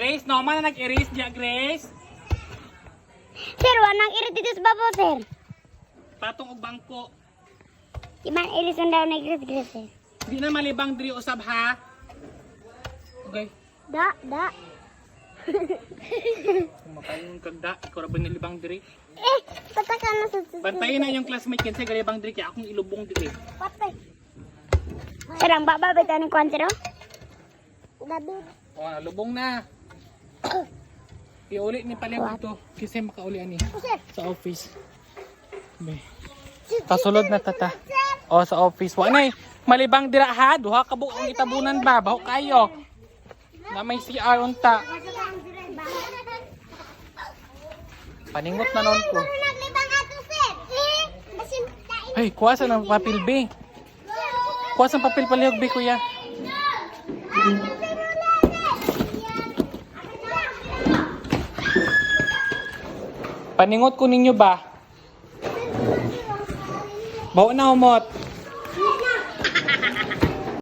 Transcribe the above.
Grace, no man na nag-erase diya, Grace. Sir, wanang irit dito sa babo, sir. Patong og bangko. Iman iris ang daw nag-irit dito, sir. Di na malibang diri usab ha. Okay. Da. Kumakain kagda, ikaw ra ba nilibang diri? Tatakan na sa Bantayin na yung classmate kinsa galibang diri kay akong ilubong diri. patay. Sir, ang baba ba ito ng kwan, sir, oh? Gabi. O, lubong na. Iuli ni pala dito. Kasi makauli ani sa office. Be. Kasulod na tata. O, sa office. Wa nay malibang dira ha. Duha ka buok ang itabunan ba? Baho kayo. Na may CR unta. Paningot na noon ko. Naglibang ato, sir. Basin tayo. Ay, kuha sa ng papel B. Kuha sa papel palihog B, kuya. Paningot ko ninyo ba? Bawa na humot.